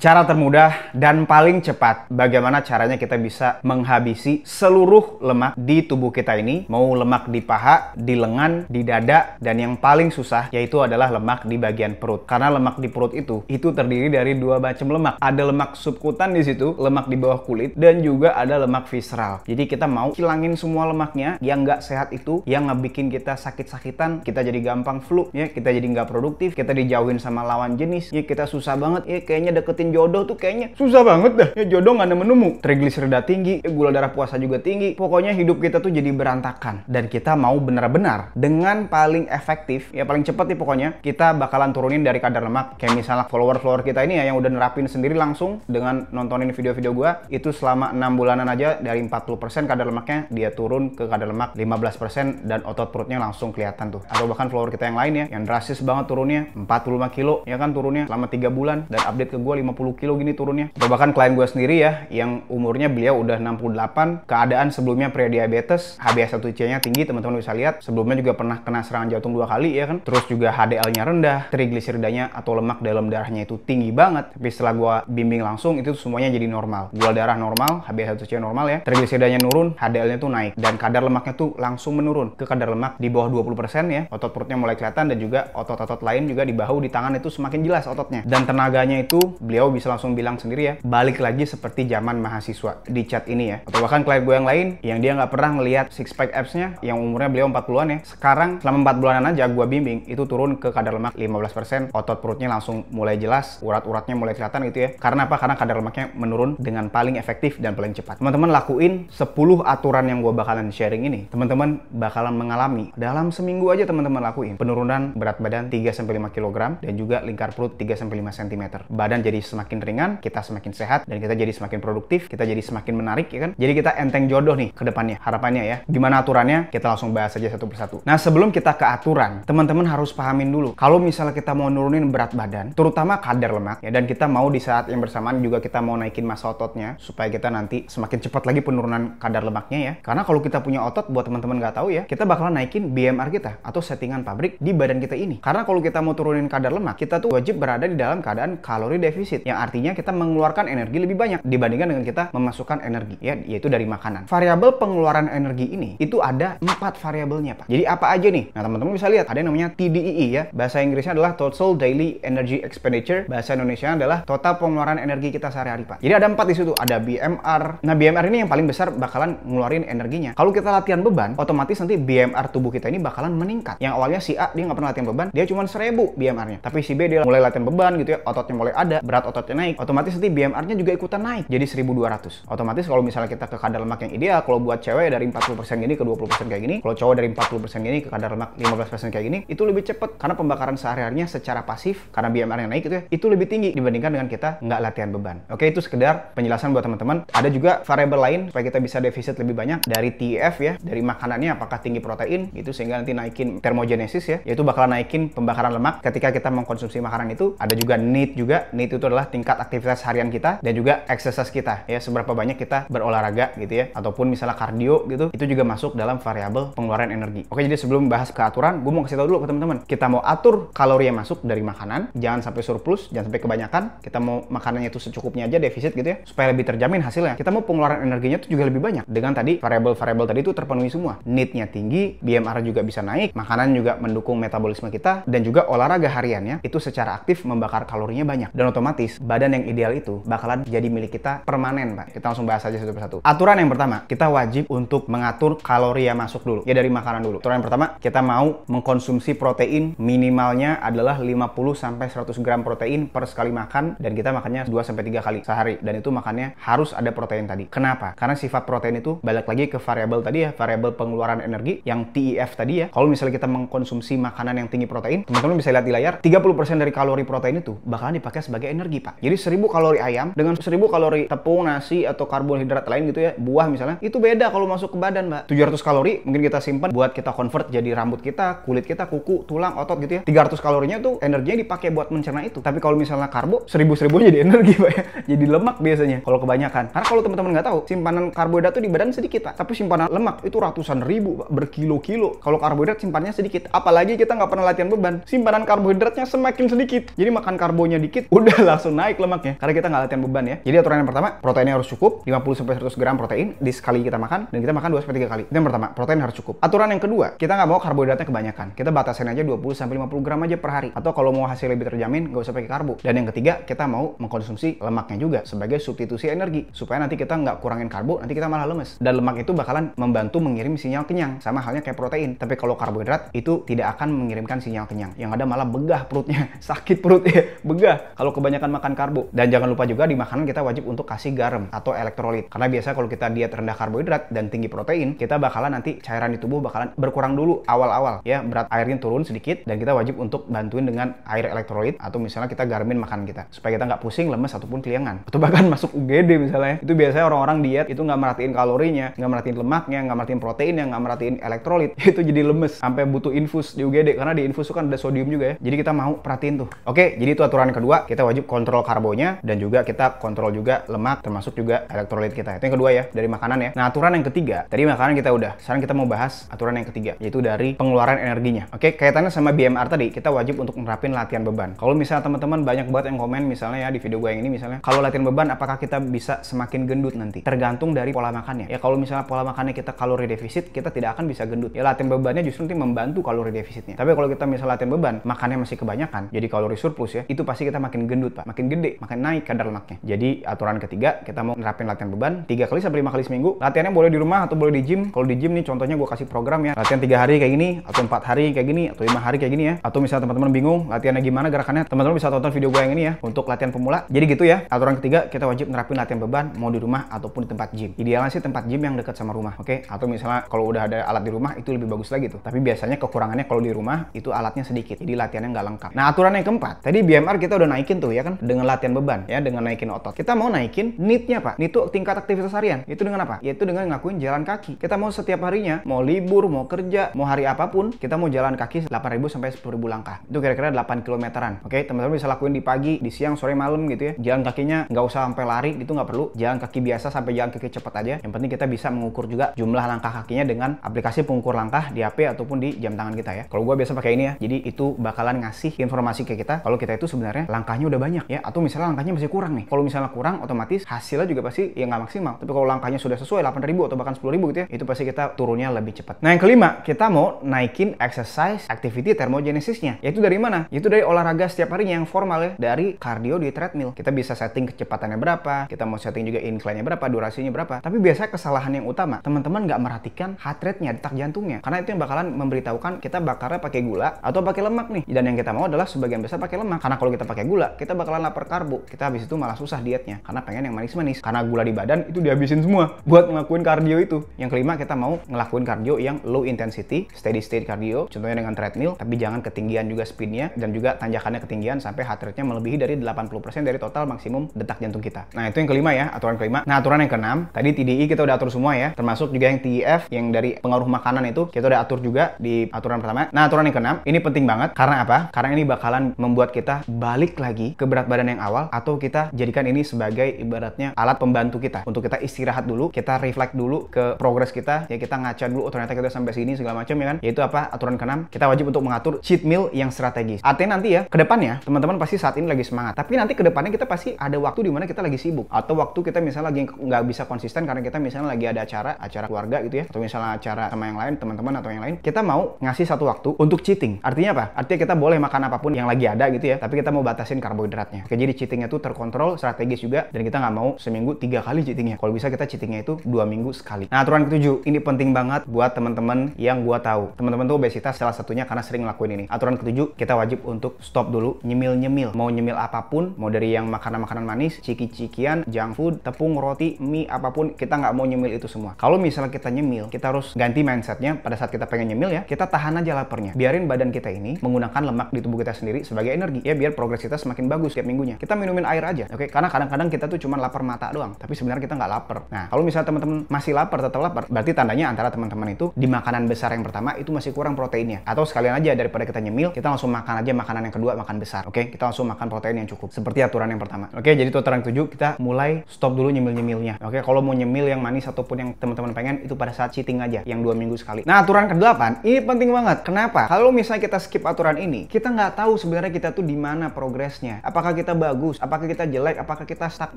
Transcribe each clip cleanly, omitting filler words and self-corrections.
Cara termudah dan paling cepat bagaimana caranya kita bisa menghabisi seluruh lemak di tubuh kita ini, mau lemak di paha, di lengan, di dada, dan yang paling susah yaitu adalah lemak di bagian perut. Karena lemak di perut itu terdiri dari dua macam lemak. Ada lemak subkutan di situ, lemak di bawah kulit, dan juga ada lemak visceral. Jadi kita mau hilangin semua lemaknya yang nggak sehat itu, yang ngebikin kita sakit-sakitan, kita jadi gampang flu, ya, kita jadi nggak produktif, kita dijauhin sama lawan jenis, ya, kita susah banget, ya, kayaknya deketin jodoh tuh kayaknya susah banget dah, ya, jodoh nggak nemu-nemu, trigliserida tinggi, gula darah puasa juga tinggi, pokoknya hidup kita tuh jadi berantakan. Dan kita mau benar-benar dengan paling efektif, ya paling cepat nih pokoknya, kita bakalan turunin dari kadar lemak. Kayak misalnya follower kita ini ya yang udah nerapin sendiri langsung dengan nontonin video-video gua, itu selama 6 bulanan aja dari 40% kadar lemaknya dia turun ke kadar lemak 15% dan otot perutnya langsung kelihatan tuh. Atau bahkan follower kita yang lain ya, yang drastis banget turunnya 45 kilo ya kan turunnya selama 3 bulan, dan update ke gua 50 kilo gini turunnya. Atau bahkan klien gue sendiri ya, yang umurnya beliau udah 68, keadaan sebelumnya prediabetes, HbA1c-nya tinggi, teman-teman bisa lihat. Sebelumnya juga pernah kena serangan jantung 2 kali ya kan. Terus juga HDL-nya rendah, trigliseridanya atau lemak dalam darahnya itu tinggi banget. Tapi setelah gue bimbing langsung, itu semuanya jadi normal. Gula darah normal, HbA1c normal ya, trigliseridanya nurun, HDL-nya tuh naik, dan kadar lemaknya tuh langsung menurun ke kadar lemak di bawah 20% ya. Otot perutnya mulai kelihatan, dan juga otot-otot lain juga di bahu, di tangan itu semakin jelas ototnya. Dan tenaganya itu beliau bisa langsung bilang sendiri ya, balik lagi seperti zaman mahasiswa di chat ini ya. Atau bahkan klien gue yang lain yang dia nggak pernah ngelihat six pack abs-nya, yang umurnya beliau 40-an ya, sekarang selama 4 bulanan aja gue bimbing itu turun ke kadar lemak 15%, otot perutnya langsung mulai jelas, urat-uratnya mulai kelihatan gitu ya. Karena apa? Karena kadar lemaknya menurun dengan paling efektif dan paling cepat. Teman-teman lakuin 10 aturan yang gue bakalan sharing ini, teman-teman bakalan mengalami dalam seminggu aja. Teman-teman lakuin penurunan berat badan 3-5 kg dan juga lingkar perut 3-5 cm. Badan jadi semakin ringan, kita semakin sehat, dan kita jadi semakin produktif, kita jadi semakin menarik ya kan. Jadi kita enteng jodoh nih ke depannya, harapannya ya. Gimana aturannya? Kita langsung bahas aja satu persatu. Nah, sebelum kita ke aturan, teman-teman harus pahamin dulu. Kalau misalnya kita mau nurunin berat badan, terutama kadar lemak ya, dan kita mau di saat yang bersamaan juga kita mau naikin massa ototnya supaya kita nanti semakin cepat lagi penurunan kadar lemaknya ya. Karena kalau kita punya otot, buat teman-teman nggak tahu ya, kita bakalan naikin BMR kita atau settingan pabrik di badan kita ini. Karena kalau kita mau turunin kadar lemak, kita tuh wajib berada di dalam keadaan kalori defisit, yang artinya kita mengeluarkan energi lebih banyak dibandingkan dengan kita memasukkan energi ya, yaitu dari makanan. Variabel pengeluaran energi ini itu ada 4 variabelnya Pak. Jadi apa aja nih? Nah, teman-teman bisa lihat ada yang namanya TDEE ya. Bahasa Inggrisnya adalah Total Daily Energy Expenditure. Bahasa Indonesia adalah total pengeluaran energi kita sehari-hari Pak. Jadi ada 4 di situ. Ada BMR. Nah, BMR ini yang paling besar bakalan ngeluarin energinya. Kalau kita latihan beban, otomatis nanti BMR tubuh kita ini bakalan meningkat. Yang awalnya si A dia nggak pernah latihan beban, dia cuma 1000 BMR-nya. Tapi si B dia mulai latihan beban gitu ya, ototnya mulai ada, berat ototnya naik, otomatis nanti BMR-nya juga ikutan naik jadi 1200. Otomatis kalau misalnya kita ke kadar lemak yang ideal, kalau buat cewek dari 40% gini ke 20% kayak gini, kalau cowok dari 40% gini ke kadar lemak 15% kayak gini, itu lebih cepat karena pembakaran sehari-harinya secara pasif karena BMR-nya naik gitu ya, itu lebih tinggi dibandingkan dengan kita nggak latihan beban. Oke, itu sekedar penjelasan buat teman-teman. Ada juga variabel lain supaya kita bisa defisit lebih banyak dari TEF ya, dari makanannya apakah tinggi protein gitu sehingga nanti naikin thermogenesis ya, yaitu bakalan naikin pembakaran lemak ketika kita mengkonsumsi makanan itu. Ada juga NEAT juga. NEAT itu adalah tingkat aktivitas harian kita dan juga exercise kita ya, seberapa banyak kita berolahraga gitu ya, ataupun misalnya kardio gitu, itu juga masuk dalam variabel pengeluaran energi. Oke, jadi sebelum bahas ke aturan, gue mau kasih tahu dulu ke teman-teman, kita mau atur kalori yang masuk dari makanan, jangan sampai surplus, jangan sampai kebanyakan. Kita mau makanannya itu secukupnya aja, defisit gitu ya, supaya lebih terjamin hasilnya. Kita mau pengeluaran energinya itu juga lebih banyak dengan tadi variabel-variabel tadi itu terpenuhi semua. NEAT-nya tinggi, BMR juga bisa naik, makanan juga mendukung metabolisme kita, dan juga olahraga hariannya itu secara aktif membakar kalorinya banyak. Dan otomatis badan yang ideal itu bakalan jadi milik kita permanen Pak. Kita langsung bahas aja satu persatu. Aturan yang pertama, kita wajib untuk mengatur kalori yang masuk dulu ya, dari makanan dulu. Aturan yang pertama, kita mau mengkonsumsi protein minimalnya adalah 50-100 gram protein per sekali makan, dan kita makannya 2-3 kali sehari, dan itu makannya harus ada protein tadi. Kenapa? Karena sifat protein itu balik lagi ke variabel tadi ya, variabel pengeluaran energi yang TEF tadi ya. Kalau misalnya kita mengkonsumsi makanan yang tinggi protein, teman-teman bisa lihat di layar, 30% dari kalori protein itu bakalan dipakai sebagai energi Pak. Jadi 1000 kalori ayam dengan 1000 kalori tepung, nasi, atau karbohidrat lain gitu ya, buah misalnya, itu beda kalau masuk ke badan Mbak. 700 kalori mungkin kita simpan buat kita convert jadi rambut kita, kulit kita, kuku, tulang, otot gitu ya. 300 kalorinya tuh energinya dipakai buat mencerna itu. Tapi kalau misalnya karbo, 1000 jadi energi Pak ya. Jadi lemak biasanya kalau kebanyakan. Karena kalau teman-teman nggak tahu, simpanan karbohidrat tuh di badan sedikit Pak. Tapi simpanan lemak itu ratusan ribu Pak, berkilo-kilo. Kalau karbohidrat simpannya sedikit. Apalagi kita nggak pernah latihan beban, simpanan karbohidratnya semakin sedikit. Jadi makan karbonya dikit, udah langsung langsung naik lemaknya karena kita nggak latihan beban ya. Jadi aturan yang pertama, proteinnya harus cukup 50-100 gram protein di sekali kita makan, dan kita makan 2-3 kali. Itu yang pertama, protein harus cukup. Aturan yang kedua, kita nggak mau karbohidratnya kebanyakan. Kita batasin aja 20-50 gram aja per hari. Atau kalau mau hasil lebih terjamin, nggak usah pakai karbo. Dan yang ketiga, kita mau mengkonsumsi lemaknya juga sebagai substitusi energi supaya nanti kita nggak kurangin karbo, nanti kita malah lemes. Dan lemak itu bakalan membantu mengirim sinyal kenyang, sama halnya kayak protein. Tapi kalau karbohidrat itu tidak akan mengirimkan sinyal kenyang. Yang ada malah begah perutnya, sakit perut ya, begah kalau kebanyakan makan karbo. Dan jangan lupa juga di makanan kita wajib untuk kasih garam atau elektrolit. Karena biasa kalau kita diet rendah karbohidrat dan tinggi protein, kita bakalan nanti cairan di tubuh bakalan berkurang dulu awal-awal ya, berat airnya turun sedikit, dan kita wajib untuk bantuin dengan air elektrolit atau misalnya kita garamin makanan kita supaya kita nggak pusing, lemes ataupun keliangan atau bahkan masuk UGD misalnya. Itu biasanya orang-orang diet itu nggak merhatiin kalorinya, nggak merhatiin lemaknya, nggak merhatiin proteinnya, nggak merhatiin elektrolit, itu jadi lemes sampai butuh infus di UGD karena di infus itu kan ada sodium juga ya. Jadi kita mau perhatiin tuh. Oke, jadi itu aturan kedua, kita wajib kontrol karbonya dan juga kita kontrol juga lemak termasuk juga elektrolit kita. Itu yang kedua ya, dari makanan ya. Nah, aturan yang ketiga, tadi makanan kita udah. Sekarang kita mau bahas aturan yang ketiga, yaitu dari pengeluaran energinya. Oke, kaitannya sama BMR tadi, kita wajib untuk menerapin latihan beban. Kalau misalnya teman-teman banyak banget yang komen misalnya ya di video gue yang ini misalnya, kalau latihan beban apakah kita bisa semakin gendut nanti? Tergantung dari pola makannya. Ya kalau misalnya pola makannya kita kalori defisit, kita tidak akan bisa gendut. Ya latihan bebannya justru nanti membantu kalori defisitnya. Tapi kalau kita misalnya latihan beban, makannya masih kebanyakan, jadi kalori surplus ya, itu pasti kita makin gendut, Pak. Makin gede, makin naik kadar lemaknya. Jadi aturan ketiga, kita mau nerapin latihan beban 3 kali sampai 5 kali seminggu. Latihannya boleh di rumah atau boleh di gym. Kalau di gym nih contohnya gue kasih program ya. Latihan 3 hari kayak gini, atau 4 hari kayak gini, atau 5 hari kayak gini ya. Atau misalnya teman-teman bingung latihannya gimana gerakannya, teman-teman bisa tonton video gue yang ini ya untuk latihan pemula. Jadi gitu ya. Aturan ketiga, kita wajib nerapin latihan beban mau di rumah ataupun di tempat gym. Idealnya sih tempat gym yang dekat sama rumah, oke? Atau misalnya kalau udah ada alat di rumah itu lebih bagus lagi tuh. Tapi biasanya kekurangannya kalau di rumah itu alatnya sedikit. Jadi latihannya nggak lengkap. Nah, aturan yang keempat, tadi BMR kita udah naikin tuh ya kan dengan latihan beban ya, dengan naikin otot. Kita mau naikin NEAT-nya, Pak. NEAT itu tingkat aktivitas harian. Itu dengan apa? Yaitu dengan ngakuin jalan kaki. Kita mau setiap harinya, mau libur, mau kerja, mau hari apapun, kita mau jalan kaki 8.000 sampai 10.000 langkah. Itu kira-kira 8 kilometeran. Oke, teman-teman bisa lakuin di pagi, di siang, sore, malam gitu ya. Jalan kakinya nggak usah sampai lari, itu nggak perlu. Jalan kaki biasa sampai jalan kaki cepat aja. Yang penting kita bisa mengukur juga jumlah langkah kakinya dengan aplikasi pengukur langkah di HP ataupun di jam tangan kita ya. Kalau gua biasa pakai ini ya. Jadi itu bakalan ngasih informasi ke kita kalau kita itu sebenarnya langkahnya udah banyak ya, atau misalnya langkahnya masih kurang nih. Kalau misalnya kurang, otomatis hasilnya juga pasti ya nggak maksimal. Tapi kalau langkahnya sudah sesuai 8.000 atau bahkan 10.000 gitu ya, itu pasti kita turunnya lebih cepat. Nah, yang kelima, kita mau naikin exercise activity thermogenesisnya. Yaitu dari mana? Yaitu dari olahraga setiap harinya yang formal ya, dari cardio di treadmill. Kita bisa setting kecepatannya berapa, kita mau setting juga incline-nya berapa, durasinya berapa. Tapi biasanya kesalahan yang utama, teman-teman nggak merhatikan heart rate-nya, detak jantungnya. Karena itu yang bakalan memberitahukan kita bakarnya pakai gula atau pakai lemak nih. Dan yang kita mau adalah sebagian besar pakai lemak. Karena kalau kita pakai gula, kita bakalan lapar karbo. Kita habis itu malah susah dietnya. Karena pengen yang manis-manis. Karena gula di badan itu dihabisin semua buat ngelakuin kardio itu. Yang kelima, kita mau ngelakuin kardio yang low intensity, steady state cardio. Contohnya dengan treadmill, tapi jangan ketinggian juga speednya dan juga tanjakannya ketinggian sampai heart rate-nya melebihi dari 80% dari total maksimum detak jantung kita. Nah, itu yang kelima ya, aturan kelima. Nah, aturan yang keenam, tadi TDI kita udah atur semua ya, termasuk juga yang TEF yang dari pengaruh makanan itu kita udah atur juga di aturan pertama. Nah, aturan yang keenam ini penting banget karena apa? Karena ini bakalan membuat kita balik lagi ke berat badan yang awal, atau kita jadikan ini sebagai ibaratnya alat pembantu kita untuk kita istirahat dulu, kita reflect dulu ke progres kita ya, kita ngaca dulu, oh ternyata kita sampai sini segala macam ya kan. Yaitu apa? Aturan keenam, kita wajib untuk mengatur cheat meal yang strategis. Artinya nanti ya, ke depannya teman-teman pasti saat ini lagi semangat, tapi nanti ke depannya kita pasti ada waktu di mana kita lagi sibuk, atau waktu kita misalnya lagi nggak bisa konsisten karena kita misalnya lagi ada acara keluarga gitu ya, atau misalnya acara sama yang lain, teman-teman atau yang lain. Kita mau ngasih satu waktu untuk cheating. Artinya apa? Artinya kita boleh makan apapun yang lagi ada gitu ya, tapi kita mau batasin karbohidratnya. Oke, jadi cheatingnya tuh terkontrol, strategis juga, dan kita nggak mau seminggu 3 kali cheatingnya. Kalau bisa kita cheatingnya itu 2 minggu sekali. Nah, aturan ketujuh, ini penting banget buat teman-teman yang gua tahu. Teman-teman tuh obesitas salah satunya karena sering ngelakuin ini. Aturan ketujuh, kita wajib untuk stop dulu nyemil-nyemil. Mau nyemil apapun, mau dari yang makanan-makanan manis, ciki-cikian, junk food, tepung, roti, mie, apapun, kita nggak mau nyemil itu semua. Kalau misalnya kita nyemil, kita harus ganti mindsetnya. Pada saat kita pengen nyemil ya, kita tahan aja laparnya. Biarin badan kita ini menggunakan lemak di tubuh kita sendiri sebagai energi ya, biar progres kita semakin bagus tiap minggunya. Kita minumin air aja, oke? Karena kadang-kadang kita tuh cuma lapar mata doang, tapi sebenarnya kita nggak lapar. Nah, kalau misalnya teman-teman masih lapar, tetap lapar, berarti tandanya antara teman-teman itu di makanan besar yang pertama itu masih kurang proteinnya. Atau sekalian aja daripada kita nyemil, kita langsung makan aja makanan yang kedua, makan besar, oke? Kita langsung makan protein yang cukup. Seperti aturan yang pertama. Oke, jadi itu aturan 7, kita mulai stop dulu nyemil-nyemilnya. Oke, kalau mau nyemil yang manis ataupun yang teman-teman pengen, itu pada saat cheating aja, yang 2 minggu sekali. Nah, aturan ke-8, ini penting banget. Kenapa? Kalau misalnya kita skip aturan ini, kita nggak tahu sebenarnya kita tuh di mana progresnya. Apakah kita bagus, apakah kita jelek, apakah kita stuck,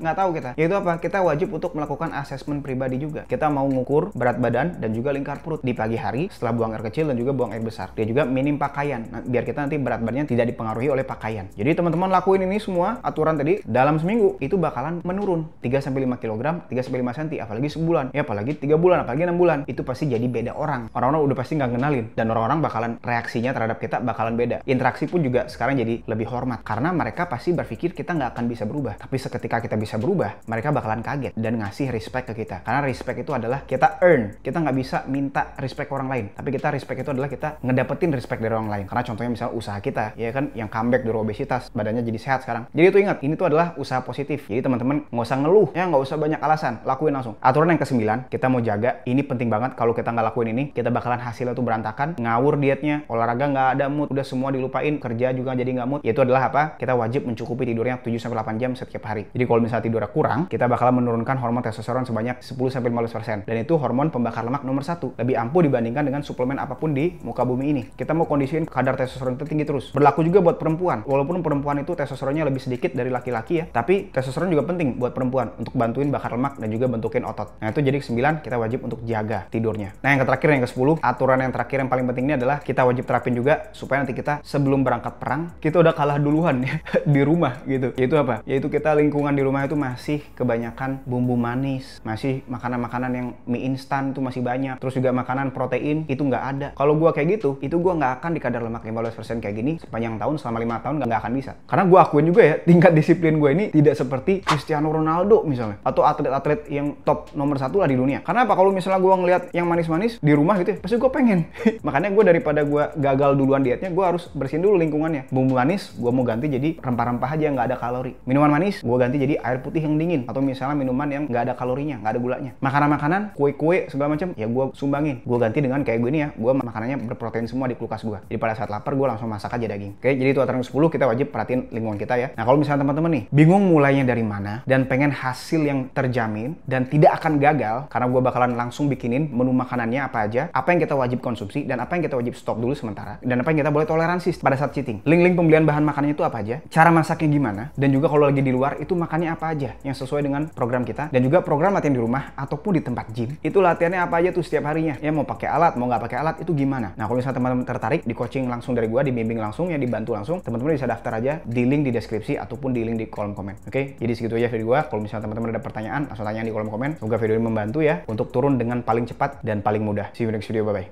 nggak tahu kita. Yaitu apa? Kita wajib untuk melakukan asesmen pribadi juga. Kita mau ngukur berat badan dan juga lingkar perut di pagi hari setelah buang air kecil dan juga buang air besar. Dia juga minim pakaian, biar kita nanti berat badannya tidak dipengaruhi oleh pakaian. Jadi teman-teman lakuin ini semua aturan tadi dalam seminggu itu bakalan menurun 3-5 kg, 3-5 cm, apalagi sebulan, ya apalagi 3 bulan, apalagi 6 bulan. Itu pasti jadi beda orang. Orang-orang udah pasti nggak kenalin dan orang-orang bakalan reaksinya terhadap kita bakalan beda. Interaksi pun juga sekarang jadi lebih hormat karena mereka pasti berpikir kita nggak akan bisa berubah. Tapi seketika kita bisa berubah, mereka bakalan kaget dan ngasih respect ke kita. Karena respect itu adalah kita earn. Kita nggak bisa minta respect ke orang lain. Tapi kita respect itu adalah kita ngedapetin respect dari orang lain. Karena contohnya misalnya usaha kita, ya kan, yang comeback dari obesitas, badannya jadi sehat sekarang. Jadi itu ingat, ini tuh adalah usaha positif. Jadi teman-teman nggak usah ngeluh, ya nggak usah banyak alasan, lakuin langsung. Aturan yang ke-9, kita mau jaga. Ini penting banget. Kalau kita nggak lakuin ini, kita bakalan hasilnya tuh berantakan, ngawur dietnya, olahraga nggak ada mood, udah semua dilupain, kerja juga jadi nggak mood. Yaitu adalah apa? Kita wajib mencukupi tidurnya 7-8 jam setiap hari. Jadi kalau misalnya tidurnya kurang, kita bakalan menurunkan hormon testosteron sebanyak 10-15%. Dan itu hormon pembakar lemak nomor 1. Lebih ampuh dibandingkan dengan suplemen apapun di muka bumi ini. Kita mau kondisiin kadar testosteron itu tinggi terus. Berlaku juga buat perempuan. Walaupun perempuan itu testosteronnya lebih sedikit dari laki-laki ya, tapi testosteron juga penting buat perempuan untuk bantuin bakar lemak dan juga bentukin otot. Nah itu jadi ke-9, kita wajib untuk jaga tidurnya. Nah yang terakhir, yang ke-10, aturan yang terakhir yang paling penting ini adalah kita wajib terapin juga supaya nanti kita sebelum berangkat perang, kita udah kalah duluan ya di rumah gitu. Yaitu apa? Yaitu kita lingkungan di rumah itu masih kebanyakan bumbu manis, masih makanan-makanan yang mie instan itu masih banyak, terus juga makanan protein itu nggak ada. Kalau gua kayak gitu, itu gua nggak akan di kadar lemak 15% kayak gini sepanjang tahun, selama 5 tahun nggak akan bisa. Karena gua akuin juga ya, tingkat disiplin gue ini tidak seperti Cristiano Ronaldo misalnya, atau atlet-atlet yang top nomor 1 lah di dunia. Karena apa? Kalau misalnya gua ngelihat yang manis-manis di rumah gitu ya, pasti gua pengen. Makanya gua daripada gua gagal duluan dietnya, gua harus bersihin dulu lingkungannya. Bumbu manis gua mau ganti jadi rempah-rempah aja yang nggak ada kalori. Minuman manis gua ganti jadi air putih yang dingin, atau misalnya minuman yang nggak ada kalorinya, nggak ada gulanya. Makanan-makanan, kue-kue segala macam ya gua sumbangin. Gua ganti dengan kayak gue ini ya, gua makanannya berprotein semua di kulkas gua. Jadi pada saat lapar gua langsung masak aja daging. Oke, jadi itu aturan 10, kita wajib perhatiin lingkungan kita ya. Nah kalau misalnya teman-teman nih bingung mulainya dari mana dan pengen hasil yang terjamin dan tidak akan gagal, karena gua bakalan langsung bikinin menu makanannya apa aja, apa yang kita wajib konsumsi dan apa yang kita wajib stop dulu sementara, dan apa yang kita boleh toleransi pada saat cheating. Link-link pembelian bahan makanannya itu apa aja, cara masaknya gimana, dan juga kalau lagi di luar itu makannya apa aja yang sesuai dengan program kita, dan juga program latihan di rumah ataupun di tempat gym itu latihannya apa aja tuh setiap harinya ya, mau pakai alat mau nggak pakai alat itu gimana. Nah kalau misalnya teman-teman tertarik di coaching langsung dari gua, dibimbing langsung ya, dibantu langsung, teman-teman bisa daftar aja di link di deskripsi ataupun di link di kolom komen. Oke, jadi segitu aja video gua. Kalau misalnya teman-teman ada pertanyaan langsung tanya di kolom komen. Semoga video ini membantu ya untuk turun dengan paling cepat dan paling mudah. See you next video, bye bye.